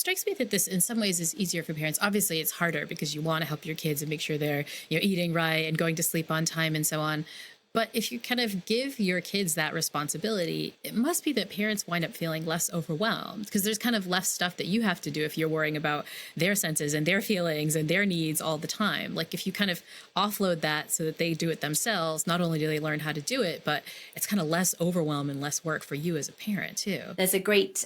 strikes me that this in some ways is easier for parents. Obviously, it's harder because you want to help your kids and make sure they're, eating right and going to sleep on time and so on. But if you kind of give your kids that responsibility, it must be that parents wind up feeling less overwhelmed because there's kind of less stuff that you have to do if you're worrying about their senses and their feelings and their needs all the time. Like if you kind of offload that so that they do it themselves, not only do they learn how to do it, but it's kind of less overwhelm and less work for you as a parent too. There's a great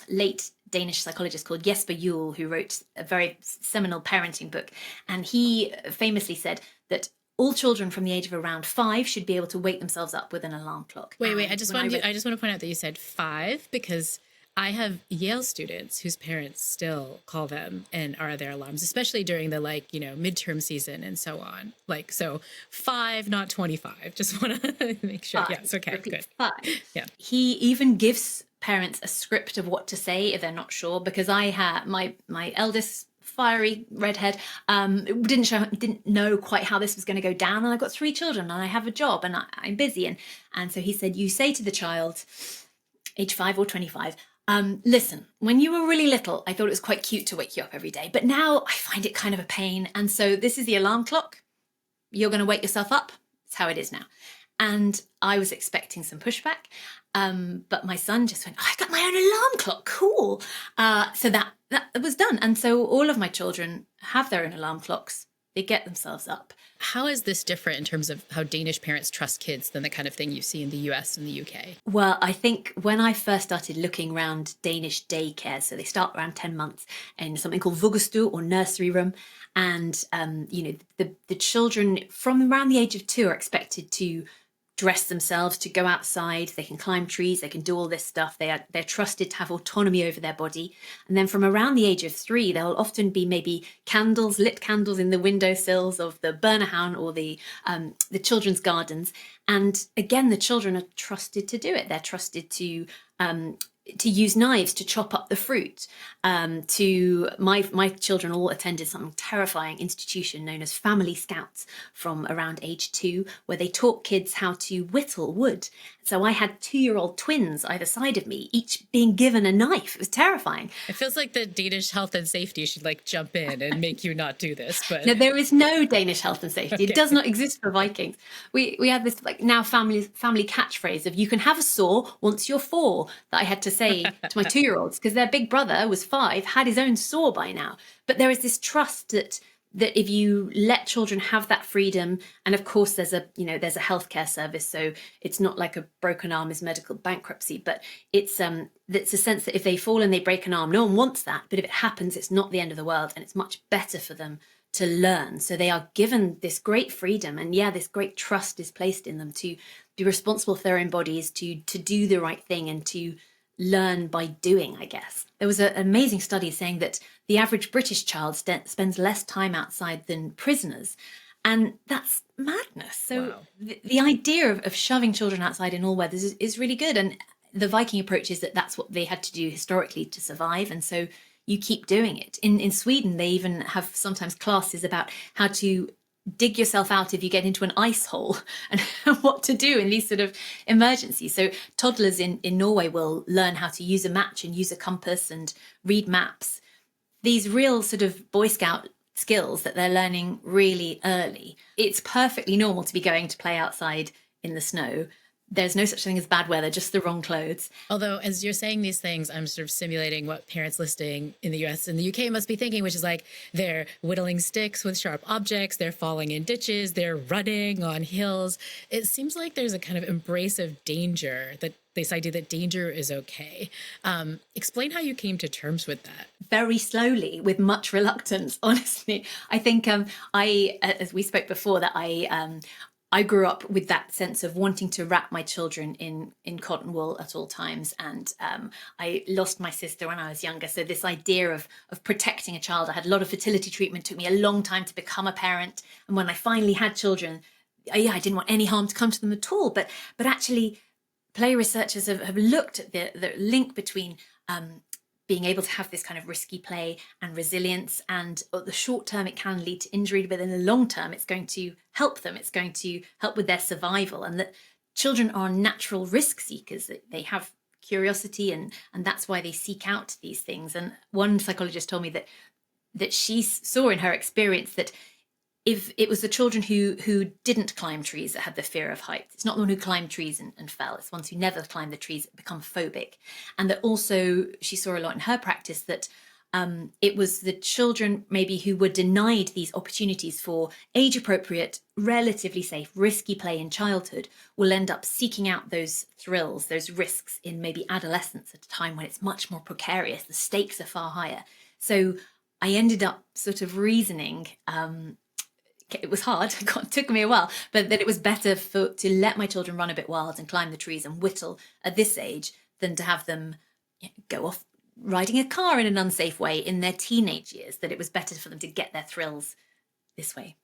late Danish psychologist called Jesper Juhl who wrote a very seminal parenting book. And he famously said that all children from the age of around 5 should be able to wake themselves up with an alarm clock. Wait. I just want to point out that you said 5 because I have Yale students whose parents still call them and are their alarms, especially during the midterm season and so on. Like, so 5, not 25. Just want to make sure. 5. Yes. Okay. Repeat, Good. 5. Yeah. He even gives parents a script of what to say if they're not sure, because I had my eldest fiery redhead didn't know quite how this was going to go down, and I've got 3 children and I have a job and I'm busy, and so he said, you say to the child age 5 or 25, listen, when you were really little I thought it was quite cute to wake you up every day, but now I find it kind of a pain, and so this is the alarm clock, you're going to wake yourself up, it's how it is now. And I was expecting some pushback, but my son just went, I've got my own alarm clock, cool. So that was done. And so all of my children have their own alarm clocks. They get themselves up. How is this different in terms of how Danish parents trust kids than the kind of thing you see in the US and the UK? Well, I think when I first started looking around Danish daycare, so they start around 10 months in something called vuggestue or nursery room. And, the children from around the age of 2 are expected to dress themselves, to go outside, they can climb trees, they can do all this stuff. They're trusted to have autonomy over their body. And then from around the age of 3, there will often be maybe lit candles in the windowsills of the Børnehaven or the children's gardens. And again, the children are trusted to do it. They're trusted to use knives to chop up the fruit. My children all attended some terrifying institution known as Family Scouts from around age 2, where they taught kids how to whittle wood. So I had 2-year-old twins either side of me, each being given a knife. It was terrifying. It feels like the Danish health and safety should jump in and make you not do this. But no, there is no Danish health and safety. Okay. It does not exist for Vikings. We have this now family catchphrase of you can have a saw once you're 4 that I had to say to my 2-year-olds because their big brother was 5, had his own saw by now. But there is this trust that if you let children have that freedom, and of course there's a healthcare service, so it's not like a broken arm is medical bankruptcy, but it's a sense that if they fall and they break an arm, no one wants that, but if it happens, it's not the end of the world, and it's much better for them to learn. So they are given this great freedom, and this great trust is placed in them to be responsible for their own bodies, to do the right thing, and to learn by doing, I guess. There was an amazing study saying that the average British child spends less time outside than prisoners. And that's madness. So wow. The idea of shoving children outside in all weathers is really good. And the Viking approach is that that's what they had to do historically to survive. And so you keep doing it. In Sweden, they even have sometimes classes about how to dig yourself out if you get into an ice hole and what to do in these sort of emergencies. So toddlers in Norway will learn how to use a match and use a compass and read maps. These real sort of Boy Scout skills that they're learning really early. It's perfectly normal to be going to play outside in the snow. There's no such thing as bad weather, just the wrong clothes. Although, as you're saying these things, I'm sort of simulating what parents listening in the US and the UK must be thinking, which is they're whittling sticks with sharp objects, they're falling in ditches, they're running on hills. It seems like there's a kind of embrace of danger, that this idea that danger is okay. Explain how you came to terms with that. Very slowly, with much reluctance, honestly. I think as we spoke before, that I grew up with that sense of wanting to wrap my children in cotton wool at all times. And I lost my sister when I was younger. So this idea of protecting a child, I had a lot of fertility treatment, took me a long time to become a parent. And when I finally had children, I didn't want any harm to come to them at all. But actually, play researchers have looked at the link between being able to have this kind of risky play and resilience, and at the short term it can lead to injury, but in the long term it's going to help them, it's going to help with their survival, and that children are natural risk seekers, that they have curiosity, and that's why they seek out these things. And one psychologist told me that she saw in her experience that if it was the children who didn't climb trees that had the fear of heights, it's not the one who climbed trees and fell, it's ones who never climbed the trees that become phobic. And that also she saw a lot in her practice that it was the children maybe who were denied these opportunities for age appropriate, relatively safe, risky play in childhood will end up seeking out those thrills, those risks in maybe adolescence at a time when it's much more precarious, the stakes are far higher. So I ended up sort of reasoning, it was hard, it took me a while, but that it was better to let my children run a bit wild and climb the trees and whittle at this age than to have them go off riding a car in an unsafe way in their teenage years, that it was better for them to get their thrills this way.